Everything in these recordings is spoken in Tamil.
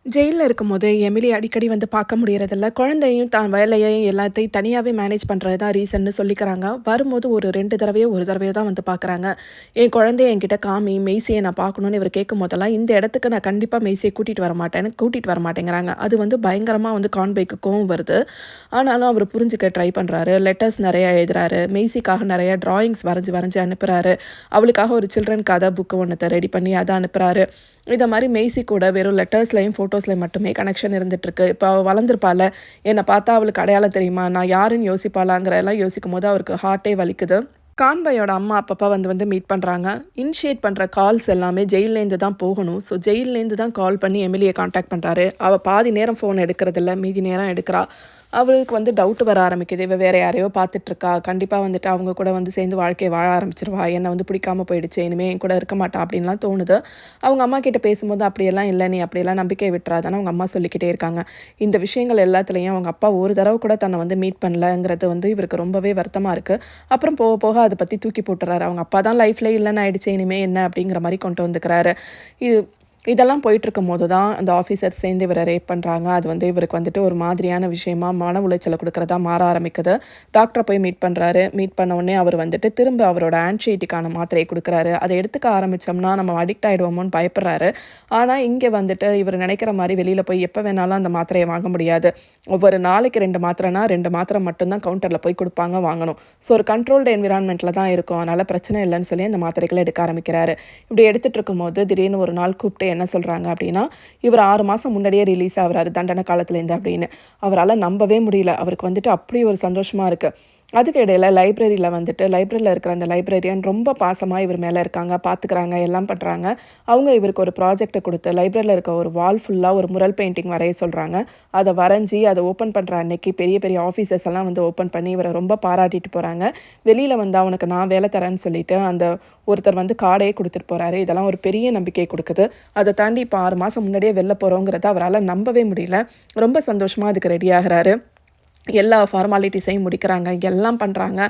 ஜெயில்ல இருக்கும்போது எமிலி அடிக்கடி வந்து பார்க்க முடியறதில்ல. குழந்தையும் தான் வேலையையும் எல்லாத்தையும் தனியாவே மேனேஜ் பண்றது தான் ரீசன்னு சொல்லிக்கிறாங்க. வரும்போது ஒரு 2 தடவையோ, 1 தடவையோ தான் வந்து பார்க்குறாங்க. என் குழந்தைய என்கிட்ட காமி, மெய்சிய நான் பார்க்கணும்னு இவரு கேட்கும்போதெல்லாம், இந்த இடத்துக்கு நான் கண்டிப்பா மெய்சிய கூட்டிட்டு வர மாட்டேங்கிறாங்க. அது வந்து பயங்கரமா வந்து கான்வேய்க்கு கோவம் வருது. ஆனாலும் அவரு புரிஞ்சுக்க ட்ரை பண்றாரு. லெட்டர்ஸ் நெறைய எழுதுறாரு. மெய்சிக்காக நெறைய டிராயிங்ஸ் வரைஞ்சு வரைஞ்சு அனுப்புறாரு. அவளுக்காக ஒரு சில்ட்ரன் கதை புக்கு ஒன்னத்த ரெடி பண்ணி அத அனுப்புறாரு. இத மாரி மெய்சி கூட வெறும் லெட்டர்ஸ்லயும், ஃபோட்டோஸ்லயும் மட்டுமே கனெக்ஷன் இருந்துட்டுருக்கு. இப்ப அவ வளர்ந்துருப்பாள்ல, என்ன பார்த்தா அவளுக்கு அடையாளம் தெரியுமா? நான் யாருன்னு யோசிப்பாளாங்கிறதெல்லாம் யோசிக்கும்போது அவருக்கு ஹார்ட்டே வலிக்குது. கான்வாயோட அம்மா அப்பப்ப வந்து வந்து மீட் பண்றாங்க. இனிஷியேட் பண்ற கால்ஸ் எல்லாமே ஜெயில்லேருந்து தான் போகணும். ஸோ ஜெயில்லேருந்து தான் கால் பண்ணி எமிலிய கான்டாக்ட் பண்றாரு. அவ பாதி நேரம் ஃபோன் எடுக்கிறதில்ல, மீதி நேரம் எடுக்கிறா. அவளுக்கு வந்து டவுட் வர ஆரம்பிக்குது. இவ வேற யாரையோ பார்த்துட்ருக்கா. கண்டிப்பா வந்துட்டு அவங்க கூட வந்து சேர்ந்து வாழ்க்கைய வாழ ஆரம்பிச்சுருவா. என்ன வந்து பிடிக்காம போயிடுச்சு. இனிமே என் கூட இருக்க மாட்டா அப்டின்லாம் தோணுது. அவங்க அம்மா கிட்ட பேசும்போது அப்படியெல்லாம் இல்ல. நீ அப்படியெல்லாம் நம்பிக்கைய விட்டுறாதன்னு அவங்க அம்மா சொல்லிக்கிட்டே இருக்காங்க. இந்த விஷயங்கள் எல்லாத்துலயும் அவங்க அப்பா ஒரு தடவ கூட தன்ன வந்து மீட் பண்ணலங்கிறது வந்து இவருக்கு ரொம்பவே வருத்தமா இருக்கு. அப்புறம் போக போக அத பத்தி தூக்கி போட்டுறாரு. அவங்க அப்பா தான் லைஃப்லயே இல்லன்னு ஆயிடுச்சே, இனிமே என்ன அப்படிங்கிற மாரி கொண்டு வந்துக்கிறாரு. இது இதெல்லாம் போயிட்டுருக்கும்போது தான் அந்த ஆஃபீசர் சேர்ந்து இவர ரேப் பண்றாங்க. அது வந்து இவருக்கு வந்துட்டு ஒரு மாதிரியான விஷயமா மன உளைச்சல குடுக்குறதா மாற ஆரம்பிக்குது. டாக்டர போய் மீட் பண்றாரு. மீட் பண்ண உடனே அவர் வந்துட்டு திரும்ப அவரோட ஆன்க்சைட்டிக்கான மாத்திரைய குடுக்குறாரு. அத எடுத்துக்க ஆரம்பிச்சோம்னா நம்ம அடிக்ட் ஆயிடுவோமோன்னு பயப்படுறாரு. ஆனா, இங்க வந்துட்டு இவரு நெனைக்கிற மாரி வெளியில போய் எப்ப வேணாலும் அந்த மாத்திரைய வாங்க முடியாது. ஒவ்வொரு நாளைக்கு 2 மாத்திரைனா 2 மாத்திரை மட்டும் தான் கவுண்டர்ல போய் குடுப்பாங்க, வாங்கணும். ஸோ ஒரு கண்ட்ரோல்டு என்விரான்மென்ட்ல தான் இருக்கும். அதனால பிரச்சனை இல்லன்னு சொல்லி அந்த மாத்திரைகள எடுக்க ஆரம்பிக்கிறாரு. இப்படி எடுத்துட்டு இருக்கும்போது திடீர்னு ஒரு நாள் கூப்ட்டு என்ன சொல்றாங்க அப்படின்னா, இவரு 6 மாசம் முன்னாடியே ரிலீஸ் ஆவுறாரு தண்டனை காலத்துலேருந்து அப்படின்னு. அவரால நம்பவே முடியல. அவருக்கு வந்துட்டு அப்படி ஒரு சந்தோஷமா இருக்கு. அதுக்கு இடையில லைப்ரரியில இருக்கிற அந்த லைப்ரரியன் ரொம்ப பாசமா இவர் மேல இருக்காங்க. பார்த்துக்கிறாங்க, எல்லாம் பண்றாங்க. அவங்க இவருக்கு ஒரு ப்ராஜெக்ட்ட குடுத்து லைப்ரரியில இருக்க ஒரு வால் ஃபுல்லா ஒரு முரல் பெயிண்டிங் வரைய சொல்றாங்க. அத வரைஞ்சு அத ஓப்பன் பண்ற அன்னைக்கு பெரிய பெரிய ஆஃபீசர்ஸ் எல்லாம் வந்து ஓப்பன் பண்ணி இவர ரொம்ப பாராட்டிட்டு போறாங்க. வெளியில வந்தா உனக்கு நான் வேலை தரேன்னு சொல்லிட்டு அந்த ஒருத்தர் வந்து கார்டே குடுத்துட்டு போறாரு. இதெல்லாம் ஒரு பெரிய நம்பிக்கைய குடுக்குது. அத தாண்டி இப்ப 6 மாசம் முன்னாடியே வெளில போறோங்கிறத அவரால நம்பவே முடியல. ரொம்ப சந்தோஷமா அதுக்கு ரெடி ஆகுறாரு. எல்லா ஃபார்மாலிட்டீஸையும் முடிக்கிறாங்க. எல்லாம் பண்றாங்க.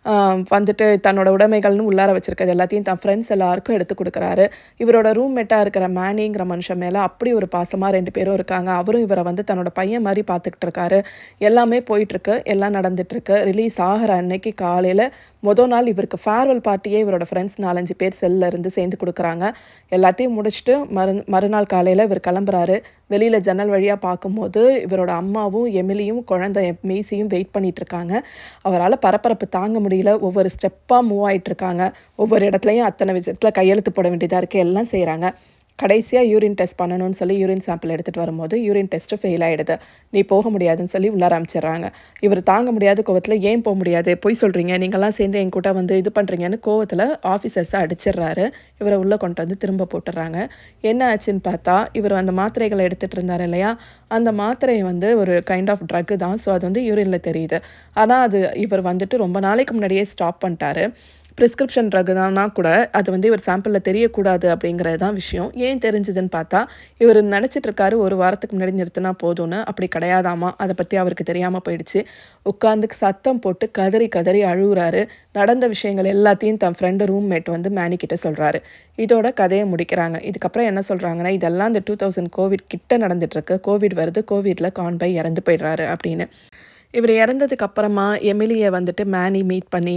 அ வந்துட்டு தன்னோட உடைமைகள்னு உள்ளார வச்சிருக்கிறது எல்லாத்தையும் தன் ஃப்ரெண்ட்ஸ் எல்லாருக்கும் எடுத்து குடுக்குறாரு. இவரோட ரூம்மேட்டா இருக்கிற மேனிங்கிற மனுஷன் மேல அப்படி ஒரு பாசமா 2 பேரும் இருக்காங்க. அவரும் இவர வந்து தன்னோட பையன் மாரி பார்த்துக்கிட்டு இருக்காரு. எல்லாமே போயிட்டுருக்கு. எல்லாம் நடந்துட்டுருக்கு. ரிலீஸ் ஆகுற அன்னைக்கு காலையில நாள் இவருக்கு ஃபேர்வெல் பார்ட்டியே இவரோட ஃப்ரெண்ட்ஸ் 4, 5 பேர் செல்ல இருந்து சேர்ந்து குடுக்குறாங்க. எல்லாத்தையும் முடிச்சுட்டு மறுநாள் காலையில இவர் கிளம்புறாரு. வெளியில ஜன்னல் வழியா பார்க்கும்போது, இவரோட அம்மாவும், எமிலியும், குழந்தை மெய்சியும் வெயிட் பண்ணிட்டுருக்காங்க. அவரால பரபரப்பு தாங்க முடியல. ஒவ்வொரு ஸ்டெப்பா மூவ் ஆயிட்டுருக்காங்க. ஒவ்வொரு இடத்துலயும் அத்தன விஷயத்துல கையெழுத்து போட வேண்டியதா இருக்கு. எல்லாம் செய்றாங்க. கடைசியா யூரின் டெஸ்ட் பண்ணணும்னு சொல்லி யூரின் சாம்பிள் எடுத்துட்டு வரும்போது, யூரின் டெஸ்ட் ஃபெயில் ஆயிடுது. நீ போக முடியாதுன்னு சொல்லி உள்ளார அனுப்பிச்சுடுறாங்க. இவரு தாங்க முடியாத கோவத்துல, "ஏன் போ முடியாது? பொய் சொல்றீங்க. நீங்கலாம் சேர்ந்து என் கூட வந்து இது பண்றீங்கன்னு" கோவத்துல ஆஃபீசர்ஸ அடிச்சிடுறாரு. இவர உள்ள கொண்டு வந்து திரும்ப போட்டுர்றாங்க. என்ன ஆச்சுன்னு பார்த்தா, இவரு அந்த மாத்திரைகள எடுத்துட்டு இருந்தாரு இல்லையா? அந்த மாத்திரை வந்து ஒரு கைண்ட் ஆஃப் ட்ரக் தான். ஸோ அது வந்து யூரின்ல தெரியுது. ஆனா அது இவர் வந்துட்டு ரொம்ப நாளைக்கு முன்னாடியே ஸ்டாப் பண்ணிட்டாரு. பிரிஸ்கிரிப்ஷன் ட்ரக் தான்னா கூட, அது வந்து இவர் சாம்பிள்ல தெரியக்கூடாது அப்படிங்கிறது தான் விஷயம். ஏன் தெரிஞ்சதுன்னு பார்த்தா, இவரு நெனச்சிட்டு இருக்காரு 1 வாரத்துக்கு முன்னாடி நிறுத்துனா போதும்னு. அப்படி கிடையாதாமா. அத பத்தி அவருக்கு தெரியாம போயிடுச்சு. உட்காந்து சத்தம் போட்டு கதறி கதறி அழுவுறாரு. நடந்த விஷயங்கள் எல்லாத்தையும் தன் ஃப்ரெண்டு ரூம்மேட் வந்து மேனி கிட்ட சொல்றாரு. இதோட கதைய முடிக்கிறாங்க. இதுக்கப்புறம் என்ன சொல்றாங்கன்னா, இதெல்லாம் இந்த 2000 கோவிட் கிட்ட நடந்துட்டுருக்கு. கோவிட் வருது. கோவிட்ல கான்பாய் இறந்து போயிடுறாரு அப்படின்னு. இவரு இறந்ததுக்கு அப்புறமா எமிலிய வந்துட்டு மேனி மீட் பண்ணி,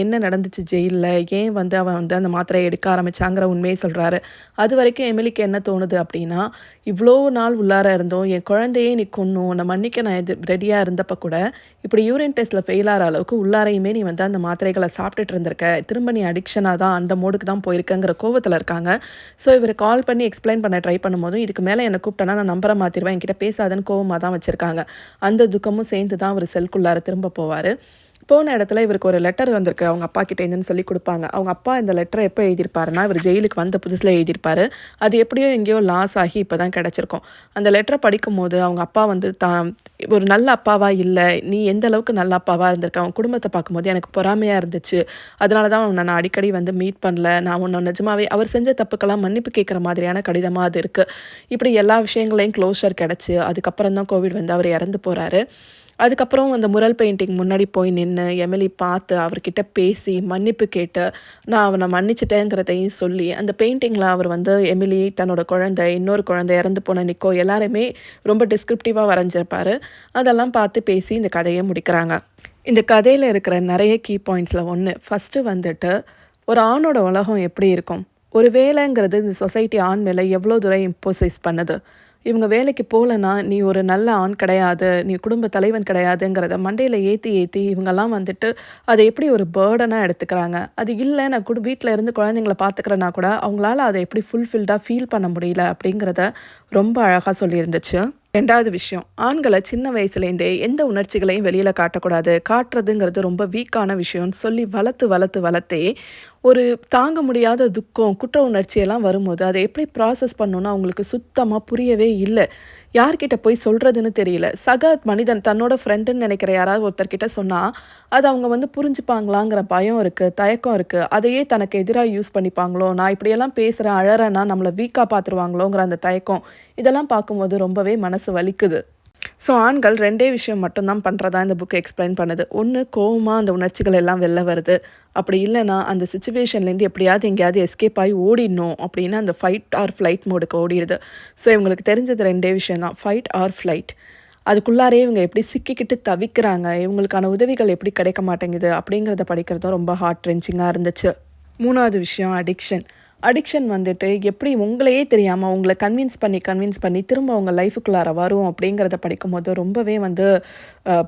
என்ன நடந்துச்சு ஜெயில்ல? ஏன் வந்து அவன் வந்து அந்த மாத்திரைய எடுக்க ஆரம்பிச்சாங்கிற உண்மைய சொல்றாரு. அதுவரைக்கும் எமிலிக்கு என்ன தோணுது அப்டின்னா, இவ்ளோ நாள் உள்ளார இருந்தோம். என் குழந்தையே நீ கொன்னு, உன்ன மன்னிக்க நான் ரெடியா இருந்தப்ப கூட, இப்படி யூரின் டெஸ்ட்ல ஃபெயில் ஆற அளவுக்கு உள்ளாரையுமே நீ வந்து அந்த மாத்திரைகள சாப்பிட்டுட்டு இருந்திருக்க. திரும்ப நீ அடிக்ஷனா தான் அந்த மோடுக்கு தான் போயிருக்கங்கிற கோவத்துல இருக்காங்க. ஸோ இவரு கால் பண்ணி எக்ஸ்ப்ளைன் பண்ண ட்ரை பண்ணும்போதும், இதுக்கு மேல என்ன கூப்பிட்டனா நான் நம்பர மாத்திருவேன். என்கிட்ட பேசாதன்னு கோவமா தான் வச்சிருக்காங்க. அந்த துக்கமும் சேர்ந்து தான் அவரு செல்குள்ளார திரும்ப போவாரு. போன இடத்துல இவருக்கு ஒரு லெட்டர் வந்திருக்கு. அவங்க அப்பா கிட்டேருந்துன்னு சொல்லி குடுப்பாங்க. அவங்க அப்பா இந்த லெட்டர எப்ப எழுதியிருப்பாருன்னா, இவரு ஜெயிலுக்கு வந்த புதுசுல எழுதியிருப்பாரு. அது எப்படியோ எங்கேயோ லாஸ் ஆகி இப்ப தான் கிடைச்சிருக்கும். அந்த லெட்டர படிக்கும்போது அவங்க அப்பா வந்து ஒரு நல்ல அப்பாவா இல்ல. நீ எந்த அளவுக்கு நல்ல அப்பாவா இருந்திருக்க. உன் குடும்பத்த பார்க்கும்போது எனக்கு பொறாமையா இருந்துச்சு. அதனால தான் உன்ன நான் அடிக்கடி வந்து மீட் பண்ணல. நான் உன்ன நிஜமாவே அவர் செஞ்ச தப்புக்கெல்லாம் மன்னிப்பு கேட்கிற மாதிரியான கடிதமா அது இருக்கு. இப்படி எல்லா விஷயங்களையும் க்ளோஷர் கிடைச்சு, அதுக்கப்புறம் தான் கோவிட் வந்து அவர் இறந்து போறாரு. அதுக்கப்புறம் அந்த முரல் பெயிண்டிங் முன்னாடி போய் நின்னு, எமிலி பார்த்து, அவர்கிட்ட பேசி, மன்னிப்பு கேட்டு, நான் அவன மன்னிச்சுட்டேங்கிறதையும் சொல்லி, அந்த பெயிண்டிங்ல அவர் வந்து எமிலி, தன்னோட குழந்தை, இன்னொரு குழந்தை, இறந்து போன நிக்கோ எல்லாரையுமே ரொம்ப டிஸ்கிரிப்டிவா வரைஞ்சிருப்பாரு. அதெல்லாம் பார்த்து பேசி இந்த கதைய முடிக்கிறாங்க. இந்த கதையில இருக்கிற நெறைய கீ பாயிண்ட்ஸ்ல ஒண்ணு, ஃபர்ஸ்ட்டு வந்துட்டு, ஒரு ஆணோட உலகம் எப்படி இருக்கும்? ஒரு வேலைங்கிறது இந்த சொசைட்டி ஆண் மேல எவ்வளோ தூரம் இம்போசிஸ் பண்ணுது? இவங்க வேலைக்கு போலன்னா, "நீ ஒரு நல்ல ஆண் கிடையாது. நீ குடும்ப தலைவன் கிடையாதுங்கிறத" மண்டையில ஏத்தி ஏத்தி இவங்கலாம் வந்துட்டு அத எப்படி ஒரு பர்டனா எடுத்துக்கிறாங்க. அது இல்ல நான் வீட்ல இருந்து குழந்தைங்கள பார்த்துக்கிறேன்னா கூட, அவங்களால அத எப்படி ஃபுல்ஃபில்டா ஃபீல் பண்ண முடியல அப்படிங்கிறத ரொம்ப அழகா சொல்லியிருந்துச்சு. 2வது விஷயம், ஆண்கள சின்ன வயசுலேருந்தே எந்த உணர்ச்சிகளையும் வெளியில காட்டக்கூடாது. காட்டுறதுங்கிறது ரொம்ப வீக்கான விஷயம்னு சொல்லி வளர்த்து, வளர்த்து, வளர்த்தே ஒரு தாங்க முடியாத துக்கம், குற்ற உணர்ச்சியெல்லாம் வரும்போது, அத எப்படி ப்ராசஸ் பண்ணணும்னு அவங்களுக்கு சுத்தமா புரியவே இல்ல. யார்கிட்ட போய் சொல்றதுன்னு தெரியல. சக மனிதன் தன்னோட ஃப்ரெண்டுன்னு நெனைக்கிற யாராவது ஒருத்தர்கிட்ட சொன்னா, அத அவங்க வந்து புரிஞ்சுப்பாங்களாங்கிற பயம் இருக்கு, தயக்கம் இருக்கு. அதையே தனக்கு எதிரா யூஸ் பண்ணிப்பாங்களோ, நான் இப்படியெல்லாம் பேசுறேன், அழறேன்னா நம்மள வீக்கா பார்த்துருவாங்களோங்கிற அந்த தயக்கம், இதெல்லாம் பார்க்கும்போது ரொம்பவே மனசு வலிக்குது. ஸோ ஆண்கள் 2டே விஷயம் மட்டும் தான் பண்றதா இந்த புக் எக்ஸ்பிளைன் பண்ணுது. ஒண்ணு கோவமா அந்த உணர்ச்சிகள் எல்லாம் வெளில வருது. அப்படி இல்லன்னா, அந்த சிச்சுவேஷன்லேருந்து எப்படியாவது எங்கேயாவது எஸ்கேப் ஆயி ஓடிடணும் அப்படின்னு அந்த ஃபைட் ஆர் ஃப்ளைட் மோடுக்கு ஓடிருது. ஸோ இவங்களுக்கு தெரிஞ்சது 2டே விஷயம் தான். Fight or flight. அதுக்குள்ளாரயே இவங்க எப்படி சிக்கிக்கிட்டு தவிக்கிறாங்க, இவங்களுக்கான உதவிகள் எப்படி கிடைக்க மாட்டேங்குது அப்படிங்கிறத படிக்கிறதும் ரொம்ப ஹார்ட் ரெஞ்சிங்கா இருந்துச்சு. 3வது விஷயம் அடிக்ஷன். அடிக்ஷன் வந்துட்டு எப்படி உங்களையே தெரியாம உங்கள கன்வின்ஸ் பண்ணி திரும்ப உங்க லைஃப்க்குள்ளார வரும் அப்படிங்கிறத படிக்கும்போது ரொம்பவே வந்து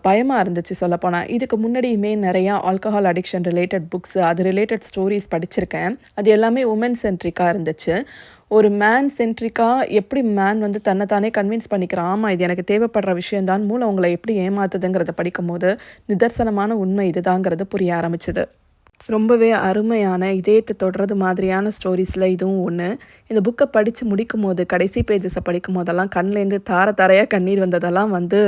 பயமா இருந்துச்சு சொல்லப்போனா. இதுக்கு முன்னாடியுமே நெறையா ஆல்கஹால் அடிக்ஷன் ரிலேட்டட் புக்ஸ், அது ரிலேட்டட் ஸ்டோரீஸ் படிச்சிருக்கேன். அது எல்லாமே வுமன் சென்ட்ரிக்கா இருந்துச்சு. ஒரு மேன் சென்ட்ரிக்கா எப்படி மேன் வந்து தன்ன தானே கன்வின்ஸ் பண்ணிக்கிறான். ஆமா இது எனக்கு தேவைப்படுற விஷயம் தான். மூளை உங்கள எப்படி ஏமாத்துதுங்கிறத படிக்கும்போது, நிதர்சனமான உண்மை இதுதாங்கிறது புரிய ஆரம்பிச்சது. ரொம்பவே அருமையான, இதயத்த தொடுறது மாதிரியான ஸ்டோரீஸ்ல இதுவும் ஒண்ணு. இந்த புக்க படிச்சு முடிக்கும்போது, கடைசி பேஜஸ படிக்கும்போதெல்லாம் கண்லேருந்து தார தாரையா கண்ணீர் வந்ததெல்லாம் வந்து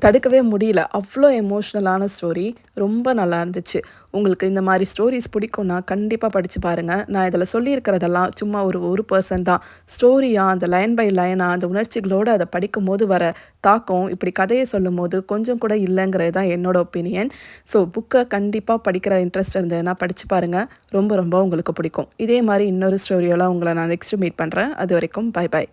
தடுக்கவே முடியல. அவ்ளோ எமோஷ்னலான ஸ்டோரி. ரொம்ப நல்லா இருந்துச்சு. உங்களுக்கு இந்த மாரி ஸ்டோரீஸ் பிடிக்கும்னா, கண்டிப்பா படிச்சு பாருங்க. நான் இதில சொல்லியிருக்கிறதெல்லாம் சும்மா ஒரு 1% தான். ஸ்டோரியா, அந்த லைன் பை லைனா, அந்த உணர்ச்சிகளோட அத படிக்கும்போது வர தாக்கம், இப்படி கதைய சொல்லும்போது கொஞ்சம் கூட இல்லங்கிறது தான் என்னோட ஒப்பீனியன். ஸோ புக்க கண்டிப்பா படிக்கிற இன்ட்ரெஸ்ட் இருந்ததுன்னா படிச்சு பாருங்க. ரொம்ப ரொம்ப உங்களுக்கு பிடிக்கும். இதே மாரி இன்னொரு ஸ்டோரியோட உங்கள நான் நெக்ஸ்ட் மீட் பண்றேன். அதுவரைக்கும் பாய் பாய்.